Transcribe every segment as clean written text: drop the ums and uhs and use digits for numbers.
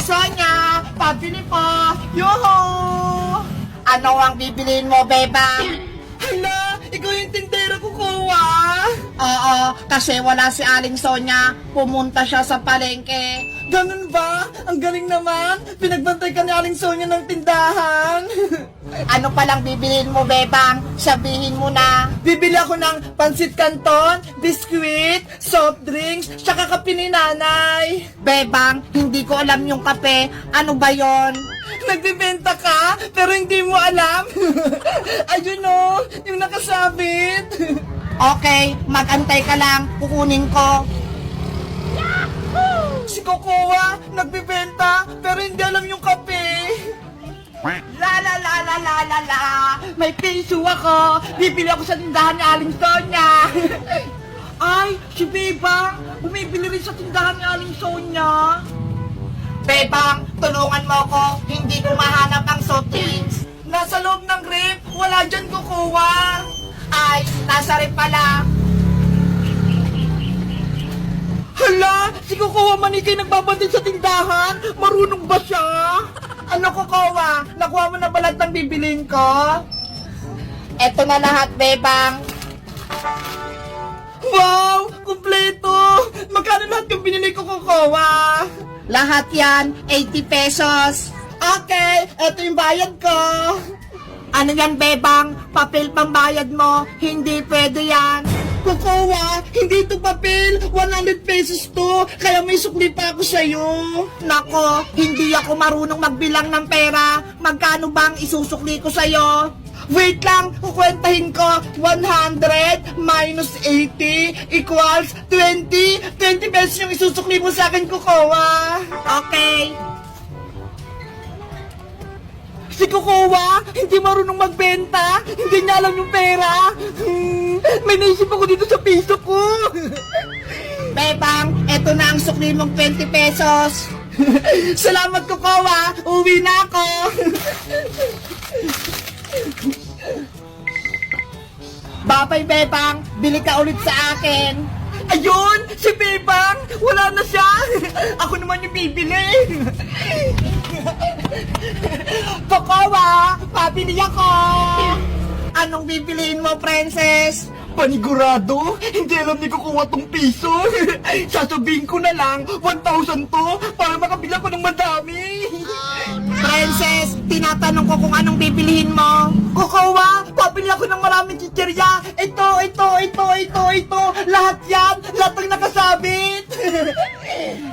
Sonia, pabili po. Yoho! Ano ang bibiliin mo, bebang? Hala, ikaw yung tindera ko, Kuwa. Oo, kasi wala si Aling Sonia. Pumunta siya sa palengke. Ganun ba? Ang galing naman. Pinagbantay ka ni Aling Sonia ng tindahan. Ano palang bibiliin mo, bebang? Sabihin mo na. Bibili ako ng pansit canton, biskuit, soft drinks, tsaka kape ni nanay. Bebang, hindi ko alam yung kape. Ano ba yon? Nagbibenta ka, pero hindi mo alam. Ayun o, yung nakasabit. Okay, mag-antay ka lang. Kukunin ko. Si Kokowa, nagbibenta, pero hindi alam yung kape. La la la la la la la. May piso ako. Bibili ako sa tindahan ni Aling Sonia. Ay, si Bebang, bumibili rin sa tindahan ni Aling Sonia. Bebang, tulungan mo ako. Hindi ko mahanap ang soft drinks. Nasa loob ng rep. Wala dyan, Kokowa. Ay, nasa rep pala. Hala, si Kokowa Manikay nagbabantay sa tindahan. Marunong ba siya? Ano, Kokowa? Nakuha mo na ba lahat ng bibilin ko? Eto na lahat, Bebang. Wow! Kumpleto! Magkano lahat yung binili ko, Kokowa? Lahat yan, 80 pesos. Okay, eto yung bayad ko. Ano yan, Bebang? Papel pang bayad mo? Hindi pwede yan. Kokowa, hindi ito papel. 100 pesos to. Kaya may sukli pa ako sa'yo. Nako, hindi ako marunong magbilang ng pera. Magkano bang isusukli ko sa'yo? Wait lang, kukwentahin ko. 100 minus 80 equals 20. 20 pesos yung isusukli mo sa akin, Kokowa. Okay. Si Kokowa, hindi marunong magbenta. Hindi niya alam yung pera. May naisip ako dito sa piso ko. Bebang, eto na ang sukli mong 20 pesos. Salamat, Kokowa. Uwi na ako. Babay, Bebang. Bili ka ulit sa akin. Ayun! Si Bebang! Wala na siya! Ako naman yung bibili! Kokowa! Pabili ako! Anong bibiliin mo, princess? Panigurado? Hindi alam ni Kokowa tong piso! Sasabihin ko na lang, 1,000 to para makabili ako ng madami! Princess, tinatanong ko kung anong bibilihin mo. Kokowa, pabili ako ng maraming chichirya. Ito. Lahat yan. Lahat ng nakasabit.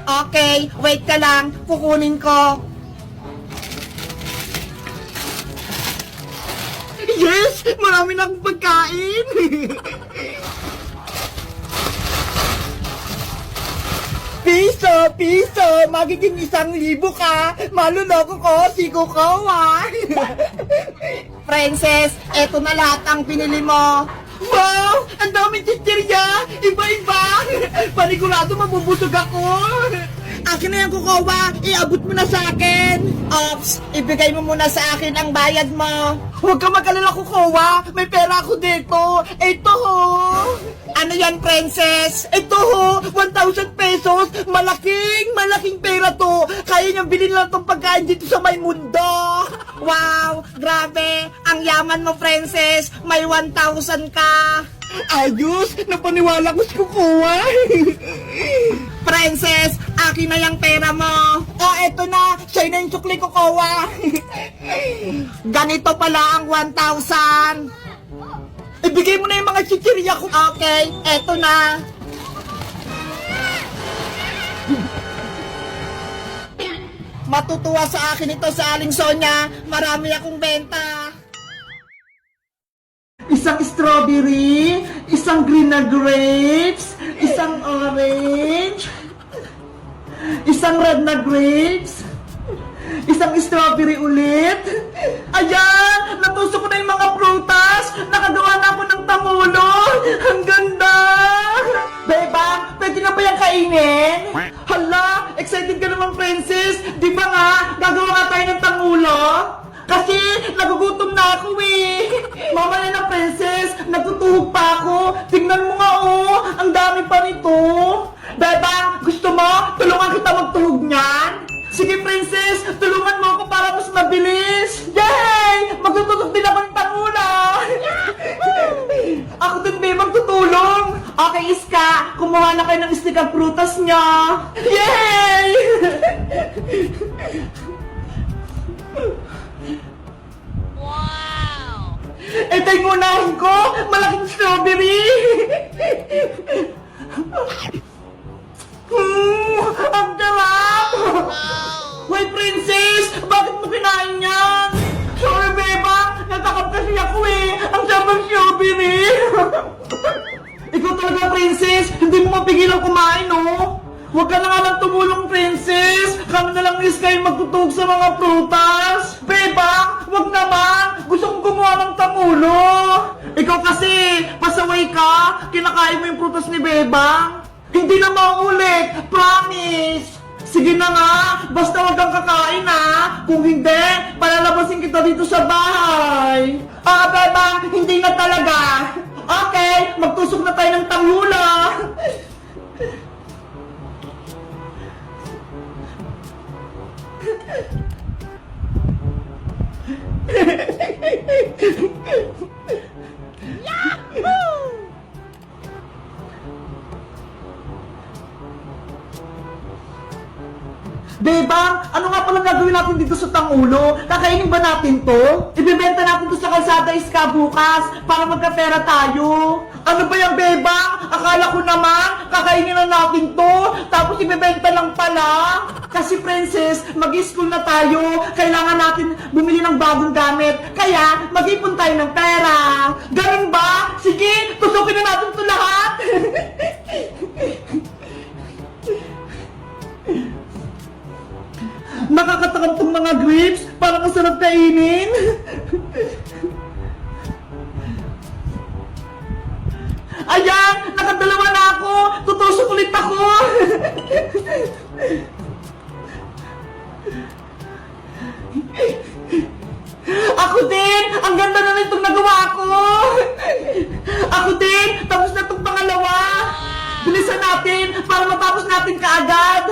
Okay, wait ka lang. Kukunin ko. Yes! Marami na akong pagkain. Piso, magiging 1,000 ka. Maluloko ko si Kokowa. Princess, eto na lahat ang binili mo. Wow! Ang daming chichirya! Iba-iba! Panigurado mabubusog ako! Akin na yan, Kokowa! Iabot mo na sa akin! Ops! Ibigay mo muna sa akin ang bayad mo! Huwag ka mag-alala, Kokowa! May pera ako dito! Ito ho! Ano yan, princess? Ito ho! 1,000 pesos! Malaking pera to! Kaya niyang bilhin lang tong pagkain dito sa may mundo! Wow! Grabe! Ang yaman mo, princess! May 1,000 ka! Ayos! Napaniwala ko si Kokowa! Princess, akin na yung pera mo. Oh, eto na. Sa'yo na yung sukli, Kokowa. Ganito pala ang 1,000. Ibigay mo na yung mga chichirya ko. Okay, eto na. Matutuwa sa akin ito sa Aling Sonia. Marami akong benta. Isang strawberry, isang green na grapes, isang orange, isang red na grapes, isang strawberry ulit. Ayan! Natusok ko na yung mga prutas! Nakagawa na ako ng tangulo! Ang ganda! Bebang, pwede na ba yung kainin? Hala! Excited ka naman, princess! Di ba nga, gagawa nga tayo ng tangulo? Kasi nagugutom na ako eh. Mamaya na, princess, natutuhog pa ako. Tingnan mo nga oh, ang dami pa nito. Bebang, gusto mo? Tulungan kita magtuhog niyan? Sige, princess! Tulungan mo ako para mas mabilis! Yay! Magtututok din ako ng tangula! Ako din, babe, magtutulong! Okay, Iska! Kumuha na kayo ng stick ang prutas niya! Yay! Wow! Ito yung unahin ko! Malaking strawberry! Ang sarap! Hoy, princess! Bakit mo kinain yan? Sorry, beba! Natakap kasi ako eh! Ang sarap ng strawberry! Ikaw talaga, princess! Hindi mo mapigilan kumain, no? Huwag ka na nga lang tumulong, princess! Kami na lang is kayo magtutug sa mga prutas! Beba! Huwag naman! Gusto kong gumawa ng tangulo! Ikaw kasi, pasaway ka! Kinakain mo yung prutas ni Bebang! Hindi na mauulit! Promise! Sige na nga! Basta huwag kang kakain ha! Kung hindi, palalabasin kita dito sa bahay! Ah, Bebang! Hindi na talaga! Okay! Magtusok na tayo ng tanghula! Bebang, ano nga palang gagawin natin dito sa Tangulo? Kakainin ba natin to? Ibebenta natin to sa kalsada Iska bukas para magkapera tayo. Ano ba yung Bebang? Akala ko naman, kakainin na natin to, tapos ibebenta lang pala. Kasi princess, mag-school na tayo, kailangan natin bumili ng bagong gamit, kaya mag-ipon tayo ng pera. Ganun ba? Sige, tusukin na natin to lahat. Nakakatakam tong mga grapes, parang ang sarap kainin. Ayan, nakadalawa na ako. Tutusok ulit ako. Ako din, ang ganda na nitong nagawa ko. Ako din, tapos na itong pangalawa. Bilisan natin para matapos natin kaagad.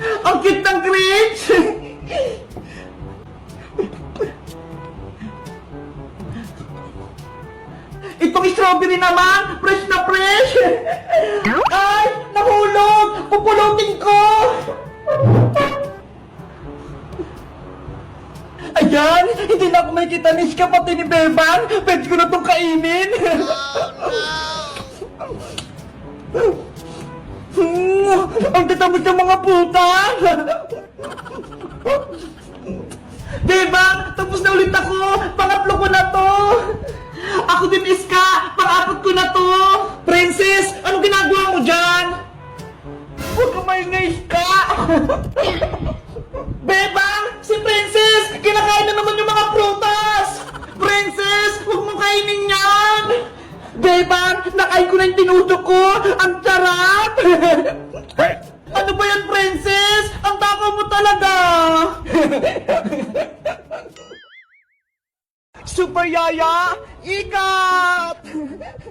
Ang cute ng grapes! Itong strawberry naman, fresh na fresh! Ay, nahulog! Pupulutin ko! Ayan, hindi na ako makikita ni Iska pati ni Bebang. Pwede ko na itong kainin. Ang tatamad ng mga puta! Diba? Tapos na ulit ako! Pangatlo ko na to! Ako din, Iska! Pang-apat ko na to! Princess! Anong ginagawa mo dyan? Huwag ka maingay, Iska! Bebang! Si Princess! Kinakain na naman yung mga prutas! Princess! Huwag mong kainin yan! Bebang! Nakain ko na yung tinudok ko! Ang sarap! Ano ba yan, Princess? Ang takaw mo talaga! Super Yaya! Ikat!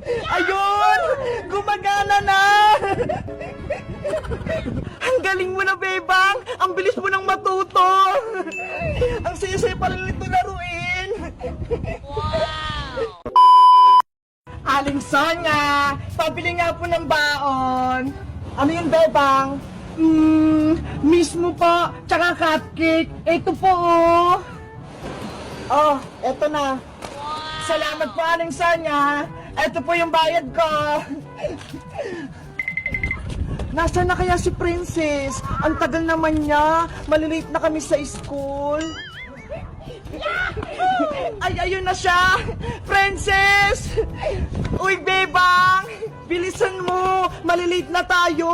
Ayun! Gumagana na! Ang galing mo na, Bebang! Ang bilis mo nang matuto! Ang saya-saya pala nito laruin! Wow! Aling Sonia! Pabili nga po ng baon! Ano yun, Bebang? Mismo po! Tsaka cupcake! Ito po, oh! Oh, eto na! Salamat po, Aling Sonia! Ito po yung bayad ko! Nasaan na kaya si Princess? Ang tagal naman niya! Malilate na kami sa school! Ay, ayun na siya! Princess! Uy, Bebang! Bilisan mo! Malilate na tayo!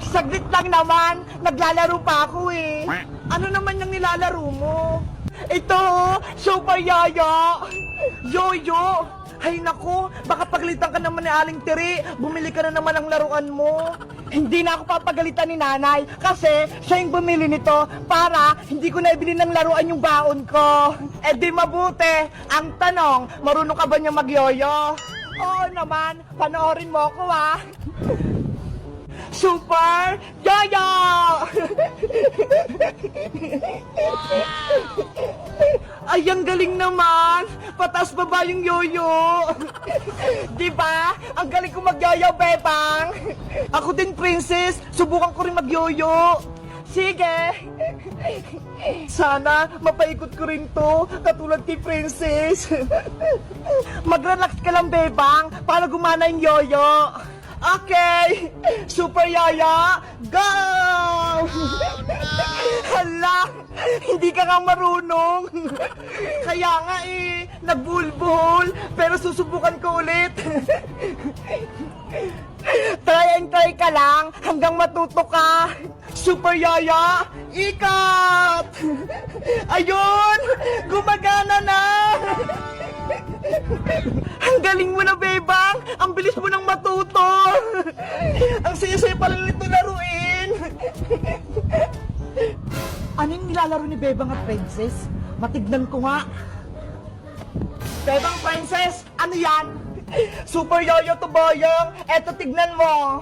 Saglit lang naman! Naglalaro pa ako eh! Ano naman yung nilalaro mo? Ito! Super Yaya! Yoyo! Hay nako! Baka pagalitan ka naman ni Aling Tiri! Bumili ka na naman ng laruan mo! Hindi na ako papagalitan ni Nanay kasi siya yung bumili nito para hindi ko na ibili ng laruan yung baon ko. Eh di mabuti. Ang tanong, marunong ka ba niya magyoyo? Oo naman, panoorin mo ko ah. Super Yoyo! Ay, ang galing naman! Patas baba yung yoyo! Diba? Ang galing ko mag-yoyo, Bebang! Ako din, princess! Subukan ko rin mag-yoyo! Sige! Sana mapaikot ko rin to, katulad kay princess! Mag-relax ka lang, Bebang, para gumana yung yoyo! Okay! Super Yaya, go! Hala! Hindi ka nga marunong! Kaya nga nagbulbul, pero susubukan ko ulit! Try and try ka lang hanggang matuto ka! Super Yaya, ikat! Ayun! Gumagana na! Ang galing mo na, Bebang! Ang bilis mo nang matuto! Ang saya-saya pala nito laruin! Ano yung nilalaro ni Bebang at Princess? Matignan ko nga. Bebang, Princess, ano yan? Super Yoyo to, Boyong! Eto, tignan mo!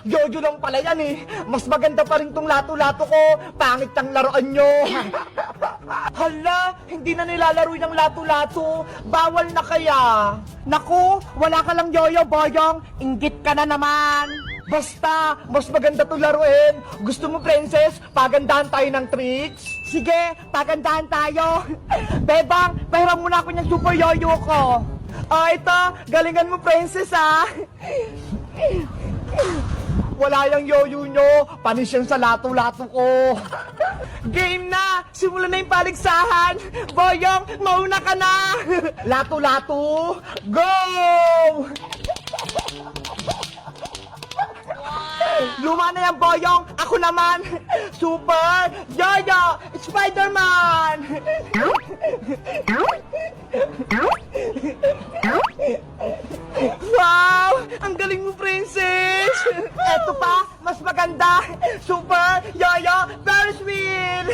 Jojo lang pala yan eh. Mas maganda pa rin tong lato-lato ko. Pangit ang laruan nyo. Hala, hindi na nilalaro ng lato-lato. Bawal na kaya. Naku, wala ka lang yoyo, Boyong. Inggit ka na naman. Basta, mas maganda to laruin. Gusto mo, princess, pagandahan tayo ng tricks? Sige, pagandahan tayo. Bebang, pahiram muna ako ng super yoyo ko. Ito, galingan mo, princess, ah. Wala yung yoyo nyo, panis yan sa lato-lato ko. Game na! Simula na yung paligsahan! Boyong, mauna ka na! Lato-lato, go! Luma na yan, Boyong! Ako naman! Super Yoyo Spider-Man! Wow! Ang galing mo, princess! Eto pa, mas maganda! Super Yoyo Ferris wheel!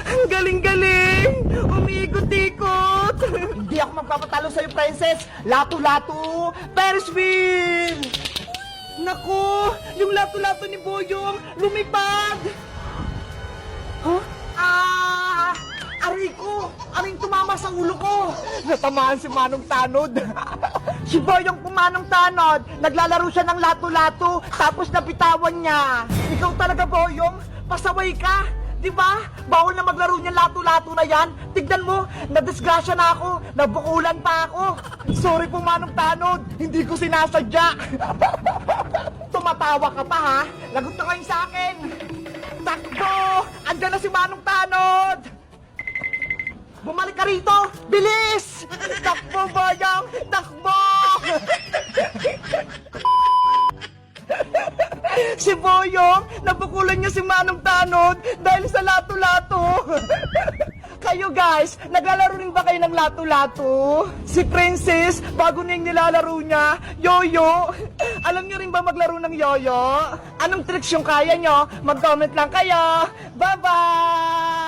Ang galing-galing! Umiikot-ikot! Hindi ako magpapatalo sa'yo, princess! Lato-lato! Ferris wheel! Naku! Yung lato-lato ni Boyong lumipad! Huh? Aray ko! Aring tumama sa ulo ko! Natamaan si Manong Tanod! Si Boyong pumanong tanod, naglalaro siya ng lato-lato, tapos napitawan niya. Ikaw talaga, Boyong, pasaway ka. Diba? Bawal na maglaro niya lato-lato na yan. Tignan mo, nadisgrasya na ako, nabukulan pa ako. Sorry po, Manong Tanod, hindi ko sinasadya. Tumatawa ka pa, ha? Lagot na kayo sa akin. Takbo! Andyan na si Manong Tanod! Bumalik ka rito! Bilis! Takbo, Boyong! Takbo! Si Boyong, nabukulan niya si Manong Tanod dahil sa lato-lato. Kayo guys, naglalaro rin ba kayo ng lato-lato? Si Princess, bago na yung nilalaro niya, yoyo. Alam niyo rin ba maglaro ng yoyo? Anong tricks yung kaya nyo? Mag-comment lang kayo. Bye-bye!